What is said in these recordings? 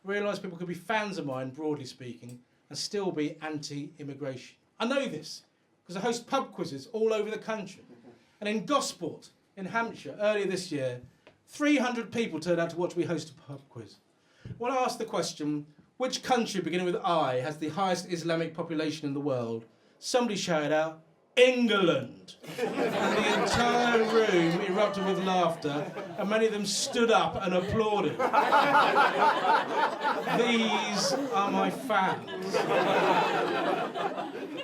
I realised people could be fans of mine, broadly speaking, and still be anti-immigration. I know this because I host pub quizzes all over the country. And in Gosport, in Hampshire, earlier this year, 300 people turned out to watch me host a pub quiz. When I asked the question, which country beginning with I has the highest Islamic population in the world, somebody shouted out, England. And the entire room erupted with laughter, and many of them stood up and applauded. These are my fans.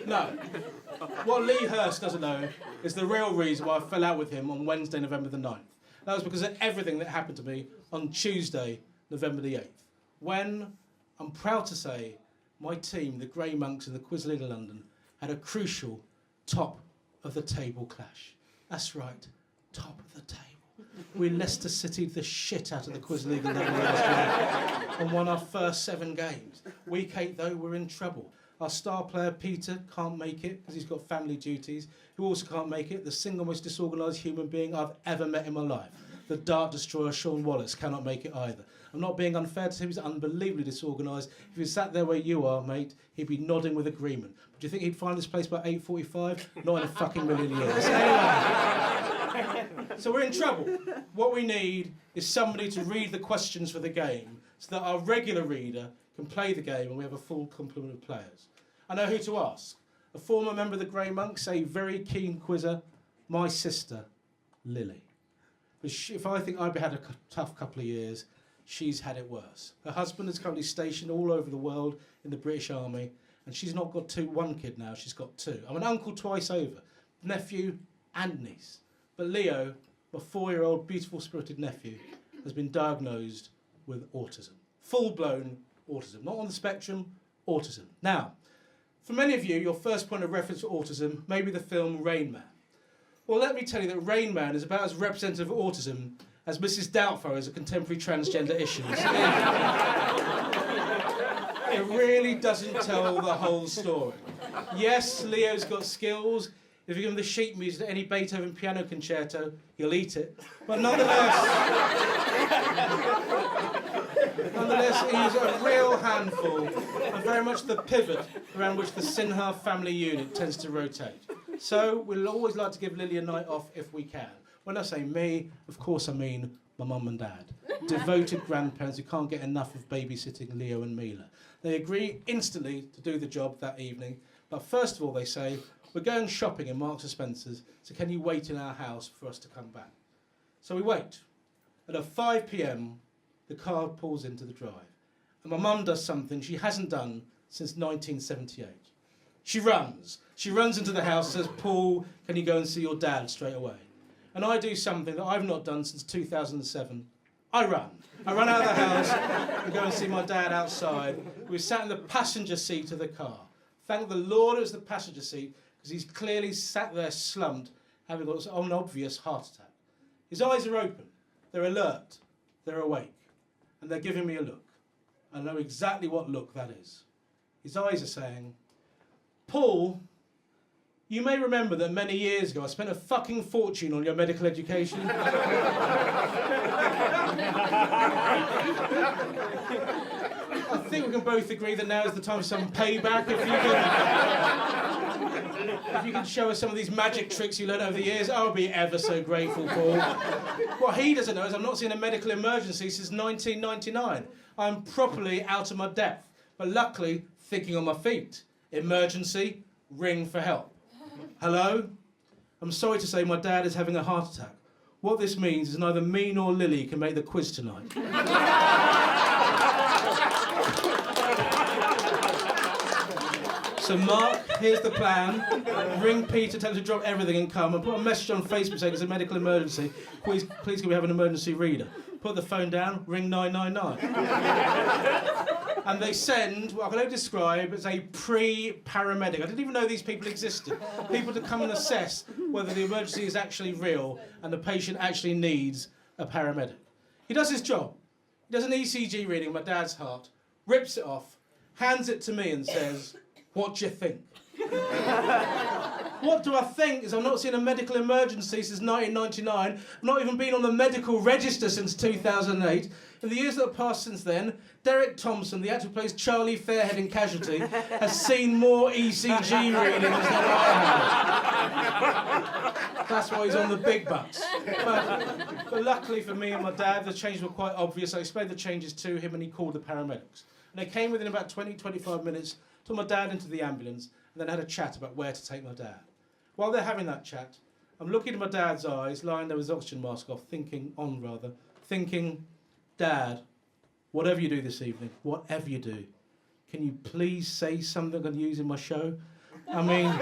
No. What Lee Hurst doesn't know is the real reason why I fell out with him on Wednesday, November the 9th. That was because of everything that happened to me on Tuesday, November the 8th, when, I'm proud to say, my team, the Grey Monks in the Quiz League of London, had a crucial top-of-the-table clash. That's right, top of the table. We Leicester City'd the shit out of the Quiz League of London last year and won our first 7 games. Week 8, though, we're in trouble. Our star player, Peter, can't make it because he's got family duties. Who also can't make it? The single most disorganised human being I've ever met in my life. The Dart Destroyer, Sean Wallace, cannot make it either. I'm not being unfair to him, he's unbelievably disorganised. If he sat there where you are, mate, he'd be nodding with agreement. But do you think he'd find this place by 8:45? Not in a fucking million years. Anyway, so we're in trouble. What we need is somebody to read the questions for the game so that our regular reader can play the game and we have a full complement of players. I know who to ask. A former member of the Grey Monks, a very keen quizzer, my sister, Lily. But if I think I've had a tough couple of years, she's had it worse. Her husband is currently stationed all over the world in the British Army, and she's not got one kid now, she's got 2. I'm an uncle twice over, nephew and niece. But Leo, my 4-year-old beautiful spirited nephew, has been diagnosed with autism. Full-blown autism. Not on the spectrum, autism. Now, for many of you, your first point of reference for autism may be the film Rain Man. Well, let me tell you that Rain Man is about as representative of autism as Mrs. Doubtfire is a contemporary transgender issue. It really doesn't tell the whole story. Yes, Leo's got skills. If you give him the sheet music to any Beethoven piano concerto, he'll eat it. But nonetheless, he's a real handful and very much the pivot around which the Sinha family unit tends to rotate. So we'll always like to give Lily a night off if we can. When I say me, of course I mean my mum and dad. Devoted grandparents who can't get enough of babysitting Leo and Mila. They agree instantly to do the job that evening, but first of all they say, we're going shopping in Marks and Spencer's, so can you wait in our house for us to come back? So we wait. And at 5 p.m, the car pulls into the drive. And my mum does something she hasn't done since 1978. She runs. She runs into the house and says, Paul, can you go and see your dad straight away? And I do something that I've not done since 2007. I run. I run out of the house and go and see my dad outside. We sat in the passenger seat of the car. Thank the Lord it was the passenger seat, because he's clearly sat there slumped, having got an obvious heart attack. His eyes are open. They're alert. They're awake. And they're giving me a look. I know exactly what look that is. His eyes are saying, Paul, you may remember that many years ago I spent a fucking fortune on your medical education. I think we can both agree that now is the time for some payback. If you can show us some of these magic tricks you learned over the years, I would be ever so grateful, Paul. What he doesn't know is I've not seen a medical emergency since 1999. I'm properly out of my depth, but luckily thinking on my feet. Emergency, ring for help. Hello? I'm sorry to say my dad is having a heart attack. What this means is neither me nor Lily can make the quiz tonight. So Mark, here's the plan. Ring Peter, tell him to drop everything and come, and put a message on Facebook saying it's a medical emergency. Please can we have an emergency reader? Put the phone down, ring 999. And they send what I can only describe as a pre-paramedic. I didn't even know these people existed. People to come and assess whether the emergency is actually real and the patient actually needs a paramedic. He does his job. He does an ECG reading of my dad's heart, rips it off, hands it to me and says, what do you think? What do I think is I've not seen a medical emergency since 1999. I've not even been on the medical register since 2008. In the years that have passed since then, Derek Thompson, the actor who plays Charlie Fairhead in Casualty, has seen more ECG readings than I have. That's why he's on the big bucks. But luckily for me and my dad, the changes were quite obvious. I explained the changes to him and he called the paramedics. And they came within about 20-25 minutes, took my dad into the ambulance, and then had a chat about where to take my dad. While they're having that chat, I'm looking at my dad's eyes, lying there with his oxygen mask off, thinking, Dad, whatever you do this evening, whatever you do, can you please say something I'm going to use in my show? I mean,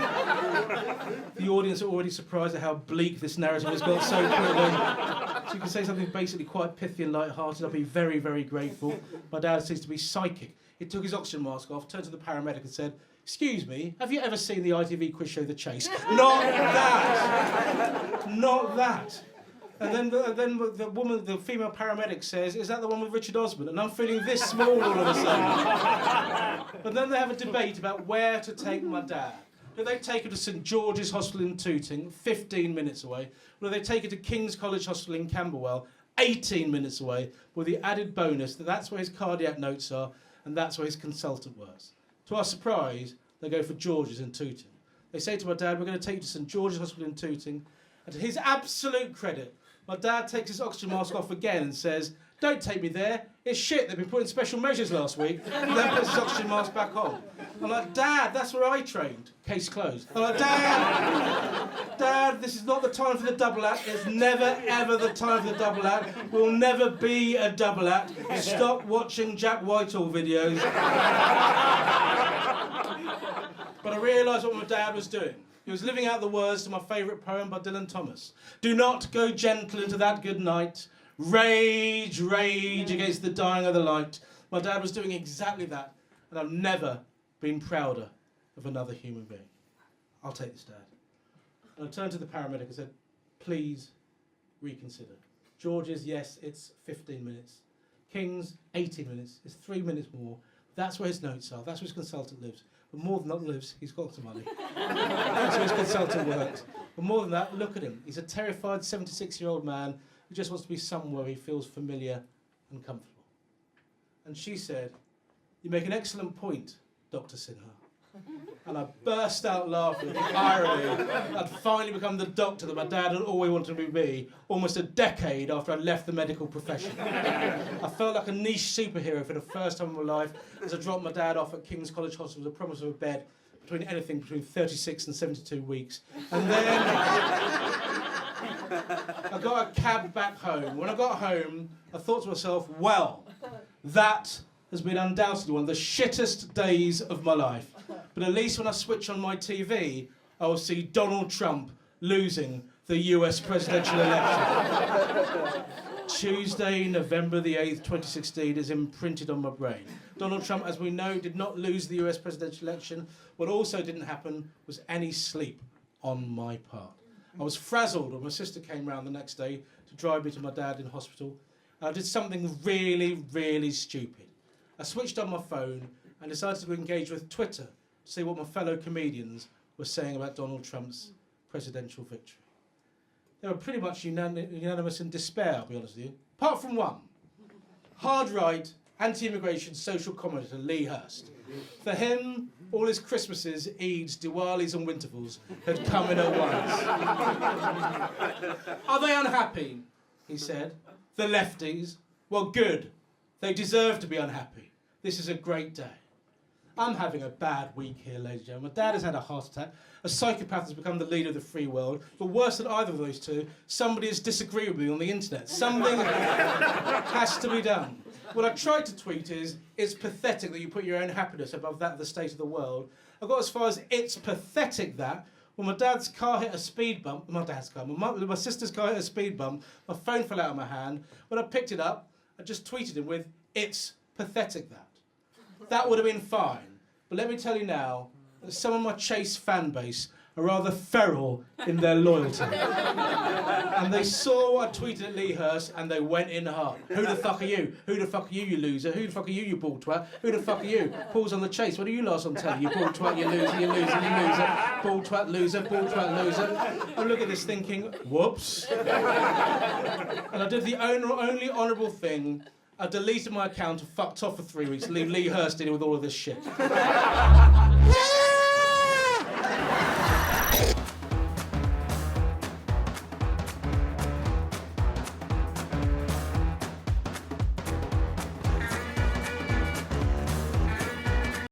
the audience are already surprised at how bleak this narrative has got so quickly. So you can say something basically quite pithy and light-hearted. I'll be very, very grateful. My dad seems to be psychic. He took his oxygen mask off, turned to the paramedic and said, "Excuse me, have you ever seen the ITV quiz show The Chase?" Not that! Not that! And then the woman, the female paramedic says, "Is that the one with Richard Osman?" And I'm feeling this small all of a sudden. But then they have a debate about where to take my dad. Do they take her to St George's Hospital in Tooting, 15 minutes away? Or do they take her to King's College Hospital in Camberwell, 18 minutes away, with the added bonus that that's where his cardiac notes are and that's where his consultant works? To our surprise, they go for George's in Tooting. They say to my dad, "We're going to take you to St George's Hospital in Tooting." And to his absolute credit, my dad takes his oxygen mask off again and says, "Don't take me there. It's shit. They've been putting special measures last week." And then puts his oxygen mask back on. I'm like, "Dad, that's where I trained." Case closed. I'm like, Dad, this is not the time for the double act. It's never, ever the time for the double act. We'll never be a double act. Stop watching Jack Whitehall videos." But I realised what my dad was doing. He was living out the words to my favourite poem by Dylan Thomas. "Do not go gentle into that good night. Rage, rage against the dying of the light." My dad was doing exactly that, and I've never been prouder of another human being. "I'll take this, Dad." And I turned to the paramedic and said, "Please reconsider. George's, yes, it's 15 minutes. King's, 18 minutes. It's 3 minutes more. That's where his notes are. That's where his consultant lives. But more than that lives, he's got some money. That's where his consultant works. But more than that, look at him. He's a terrified 76-year-old man who just wants to be somewhere he feels familiar and comfortable." And she said, "You make an excellent point, Dr. Sinha." And I burst out laughing at the irony that I'd finally become the doctor that my dad had always wanted me to be, almost a decade after I left the medical profession. I felt like a niche superhero for the first time in my life as I dropped my dad off at King's College Hospital with a promise of a bed between 36 and 72 weeks. And then I got a cab back home. When I got home, I thought to myself, well, that has been undoubtedly one of the shittest days of my life. But at least when I switch on my TV, I will see Donald Trump losing the US presidential election. Tuesday, November the 8th, 2016 is imprinted on my brain. Donald Trump, as we know, did not lose the US presidential election. What also didn't happen was any sleep on my part. I was frazzled when my sister came round the next day to drive me to my dad in hospital. I did something really, really stupid. I switched on my phone and decided to engage with Twitter to see what my fellow comedians were saying about Donald Trump's presidential victory. They were pretty much unanimous in despair, I'll be honest with you, apart from one. Hard-right, anti-immigration social commentator Lee Hurst. For him, all his Christmases, Eids, Diwalis and Wintervals had come in at once. Are they unhappy? He said. The lefties? Well, good. They deserve to be unhappy. This is a great day. I'm having a bad week here, ladies and gentlemen. My dad has had a heart attack. A psychopath has become the leader of the free world. But worse than either of those two, somebody has disagreed with me on the internet. Something has to be done. What I tried to tweet is, "It's pathetic that you put your own happiness above that of the state of the world." I got as far as, "It's pathetic that when my dad's car hit a speed bump," my sister's car hit a speed bump, my phone fell out of my hand. When I picked it up, I just tweeted him with, "It's pathetic that." That would have been fine. But let me tell you now that some of my Chase fan base are rather feral in their loyalty. And they saw what I tweeted at Lee Hurst and they went in hard. "Who the fuck are you? Who the fuck are you, you loser? Who the fuck are you, you bald twat? Who the fuck are you? Paul's on the Chase. What are you last on telly? You bald twat, you loser, you loser, you loser. Bald twat, loser, bald twat, loser." I look at this thinking, whoops. And I did the only honourable thing. I deleted my account and fucked off for 3 weeks, leave Lee Hurst dealing with all of this shit.